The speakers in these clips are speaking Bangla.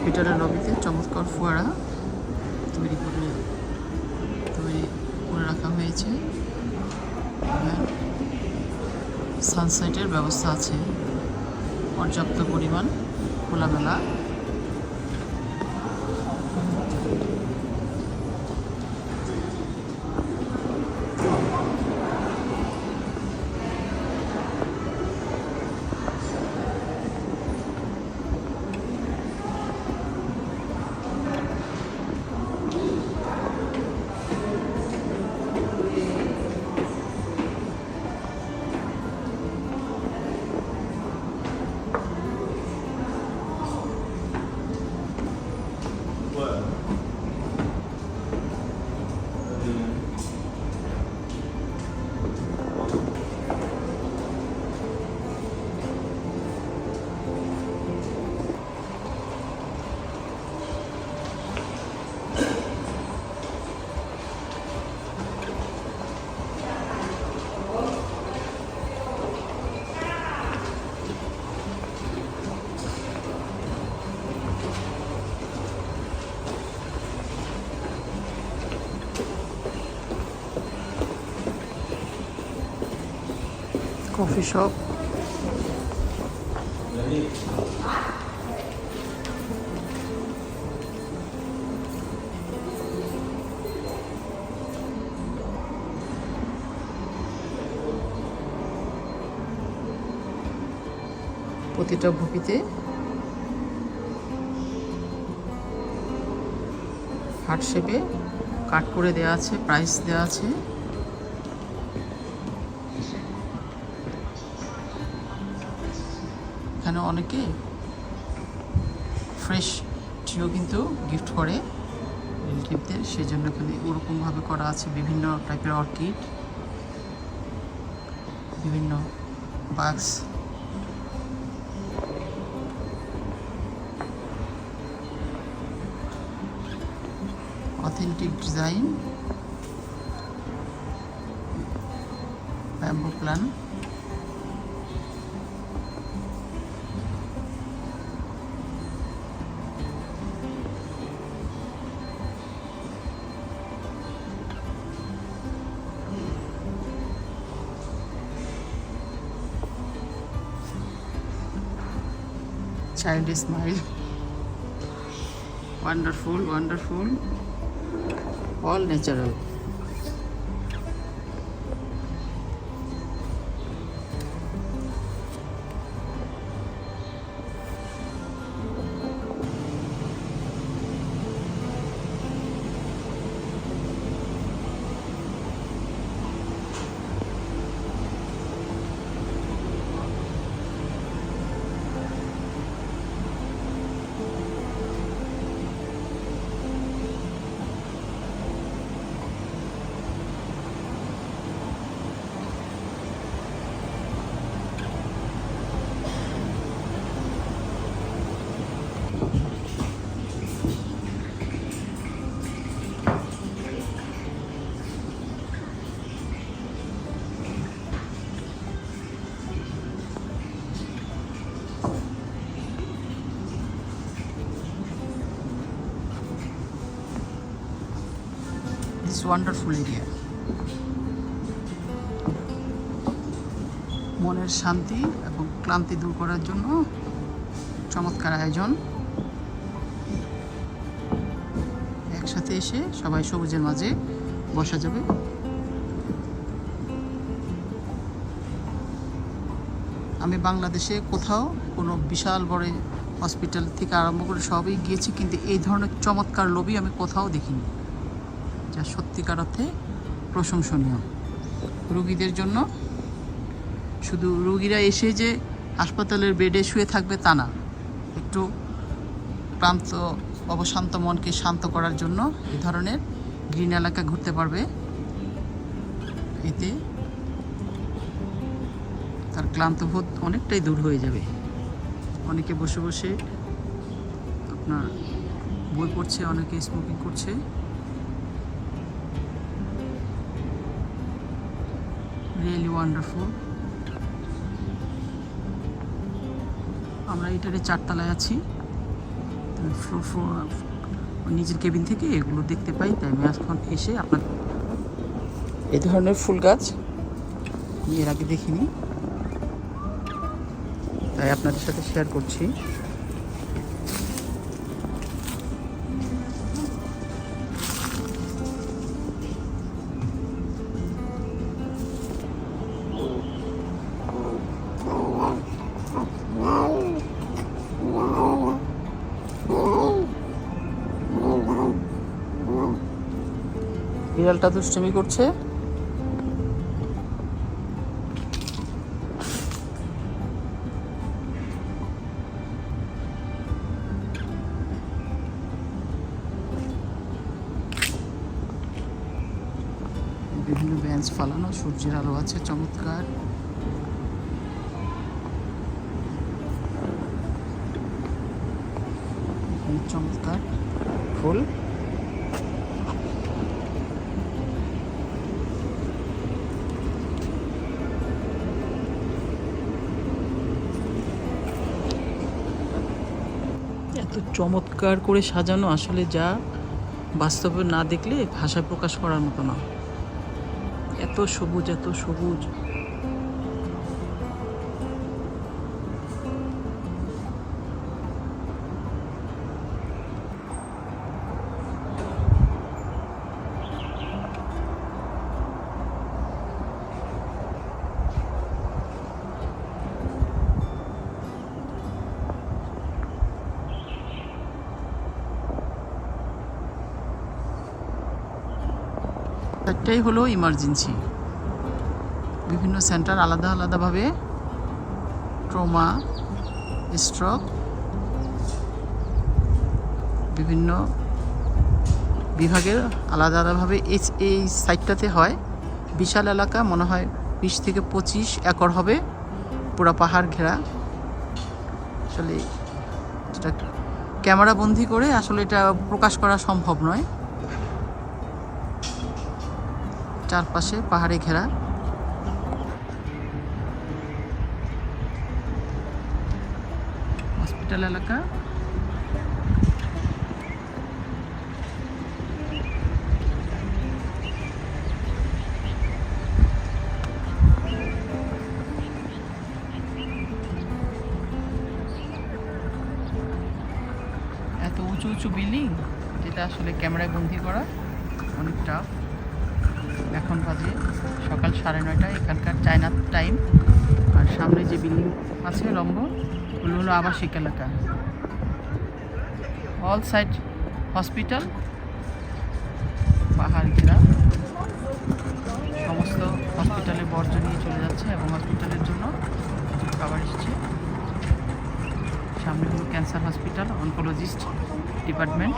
হসপিটালের লবিতে চমৎকার ফোয়ারা তৈরি করে রাখা হয়েছে। সানসেটের ব্যবস্থা আছে পর্যাপ্ত পরিমাণ খোলামেলা। কফি শপ, প্রতিটা ভুপিতে হার্ট শেপে কাট করে দেওয়া আছে, প্রাইস দেওয়া আছে। এখানে অনেকে ফ্রেশ টিও কিন্তু গিফট করে রিলেটিভদের, সেই জন্য এখানে ওরকমভাবে করা আছে। বিভিন্ন টাইপের অর্কিড, বিভিন্ন বাক্স, authentic design, bamboo plan, child smile, wonderful, wonderful, all natural. This wonderful area. মনের শান্তি এবং ক্লান্তি দূর করার জন্য চমৎকার আয়োজন। একসাথে এসে সবাই সবুজের মাঝে বসা যাবে। আমি বাংলাদেশে কোথাও কোনো বিশাল বড় হসপিটাল থেকে আরম্ভ করে সবই গিয়েছি, কিন্তু এই ধরনের চমৎকার লবি আমি কোথাও দেখিনি, যা সত্যিকার অর্থে প্রশংসনীয়। রোগীদের জন্য শুধু রোগীরা এসে যে হাসপাতালের বেডে শুয়ে থাকবে তা না, একটু ক্লান্ত অবশান্ত মনকে শান্ত করার জন্য এই ধরনের গ্রিন এলাকা ঘুরতে পারবে। এতে তার ক্লান্তবোধ অনেকটাই দূর হয়ে যাবে। অনেকে বসে বসে আপনার বই পড়ছে, অনেকে স্মোকিং করছে। Really wonderful. আমরা এটারে 4 তলায় আছি, তো নিজের কেবিন থেকে এগুলো দেখতে পাই, তাই আমি এখন এসে আপনার এই ধরনের ফুল গাছ আমি এর আগে দেখিনি, তাই আপনাদের সাথে শেয়ার করছি। বিড়ালটা দুষ্টুমি করছে। বিভিন্ন বেঞ্চ ফালানো, সূর্যের আলো আছে চমৎকার। চমৎকার ফুল। এত চমৎকার করে সাজানো, আসলে যা বাস্তবে না দেখলে ভাষায় প্রকাশ করার মতো না। এত সবুজ, এত সবুজ। একটাই হলো ইমার্জেন্সি। বিভিন্ন সেন্টার আলাদা আলাদাভাবে, ট্রমা, স্ট্রোক, বিভিন্ন বিভাগের আলাদা আলাদাভাবে এই সাইটটাতে হয়। বিশাল এলাকা, মনে হয় 20 থেকে 25 একর হবে, পুরো পাহাড় ঘেরা। আসলে যেটা ক্যামেরা বন্দি করে আসলে এটা প্রকাশ করা সম্ভব নয়। চারপাশে পাহাড়ে ঘেরা। হসপিটাল এলাকা। এত উঁচু উঁচু বিল্ডিং, যেটা আসলে ক্যামেরায় বন্দি করা অনেক টাফ। এখন বাজে সকাল 9:30, এখানকার চায়না টাইম। আর সামনে যে বিল্ডিং আছে লম্ব, ওগুলো হলো আবাসিক এলাকা। অল সাইড হসপিটাল, পাহাড় ঘেরা। সমস্ত হসপিটালে বর্জ্য নিয়ে চলে যাচ্ছে এবং হসপিটালের জন্য খাবার এসছে। সামনে হলো ক্যান্সার হসপিটাল, অনকোলজিস্ট ডিপার্টমেন্ট।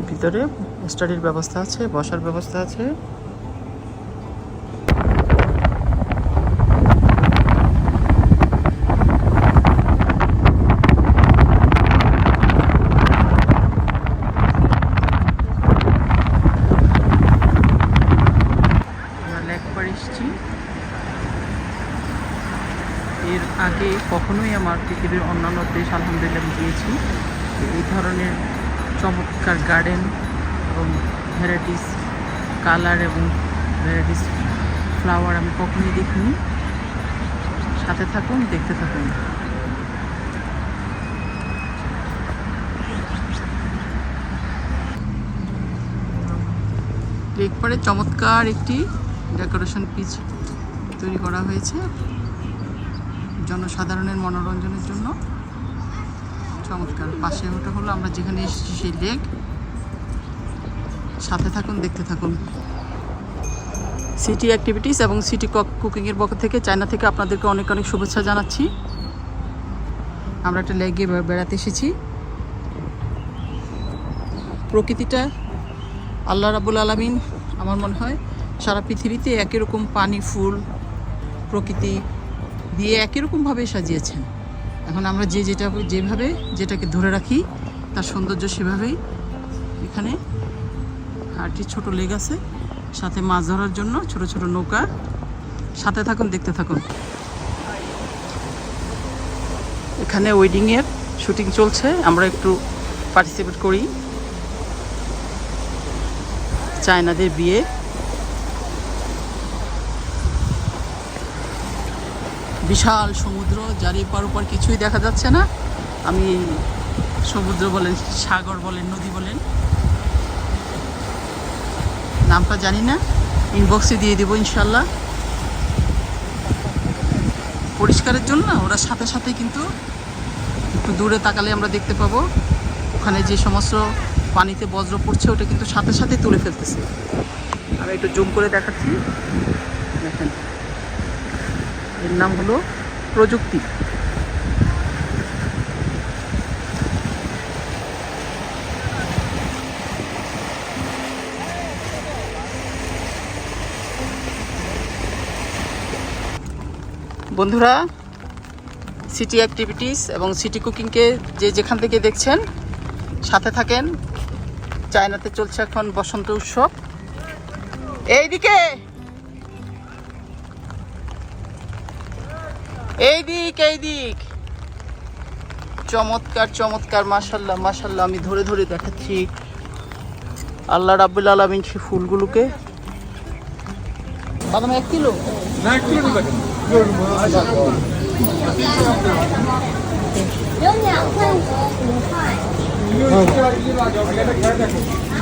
ভিতরে স্টাডির ব্যবস্থা আছে, বসার ব্যবস্থা আছে। আমরা লেকপাড় এসেছি। এর আগে কখনোই আমার পৃথিবীর অন্যান্য দেশ আলহামদুলিল্লাহ গিয়েছি, এই ধরনের চমৎকার গার্ডেন এবং ভ্যারাইটিস কালার এবং ভ্যারাইটিস ফ্লাওয়ার আমি কখনোই দেখিনি। সাথে থাকুন, দেখতে থাকুন। লেকপাড়ে চমৎকার একটি ডেকোরেশন পিচ তৈরি করা হয়েছে জনসাধারণের মনোরঞ্জনের জন্য। চমৎকার। পাশে ওটা হলো আমরা যেখানে এসেছি সেই লেক। সাথে থাকুন, দেখতে থাকুন। সিটি অ্যাক্টিভিটিস এবং সিটি কুকিংয়ের পক্ষ থেকে, চায়না থেকে আপনাদেরকে অনেক অনেক শুভেচ্ছা জানাচ্ছি। আমরা একটা লেকে বেড়াতে এসেছি। প্রকৃতিটা আল্লাহ রাব্বুল আলামিন আমার মনে হয় সারা পৃথিবীতে একই রকম পানি, ফুল, প্রকৃতি দিয়ে একই রকমভাবে সাজিয়েছেন। এখন আমরা যেভাবে যেটাকে ধরে রাখি তার সৌন্দর্য সেভাবেই। এখানে 8টি ছোট লেক আছে, সাথে মাছ ধরার জন্য ছোট ছোট নৌকা। সাথে থাকুন, দেখতে থাকুন। এখানে ওয়েডিংয়ের শুটিং চলছে, আমরা একটু পার্টিসিপেট করি। চায়নাদের বিয়ে। বিশাল সমুদ্র, যার এপার ওপার কিছুই দেখা যাচ্ছে না। আমি সমুদ্র বলেন, সাগর বলেন, নদী বলেন, নামটা জানি না, ইনবক্সে দিয়ে দেবো ইনশাল্লাহ। পরিষ্কারের জন্য ওরা সাথে সাথে কিন্তু একটু দূরে তাকালে আমরা দেখতে পাবো ওখানে যে সমস্ত পানিতে বজ্র পড়ছে ওটা কিন্তু সাথে সাথে তুলে ফেলতেছে। আমি একটু জুম করে দেখাচ্ছি, দেখেন। এর নাম হলো প্রযুক্তি। বন্ধুরা, সিটি অ্যাক্টিভিটিস এবং সিটি কুকিংকে যে যেখান থেকে দেখছেন সাথে থাকেন। চায়নাতে চলছে এখন বসন্ত উৎসব। এইদিকে, এই দিক চমৎকার চমৎকার, মাশাল্লাহ মাশাল্লাহ। আমি ধরে ধরে দেখাচ্ছি আল্লাহ রাব্বুল আলামিন সেই ফুলগুলোকে। বাদাম 1 কিলো না, 1 কিলো টাকা有2块5块。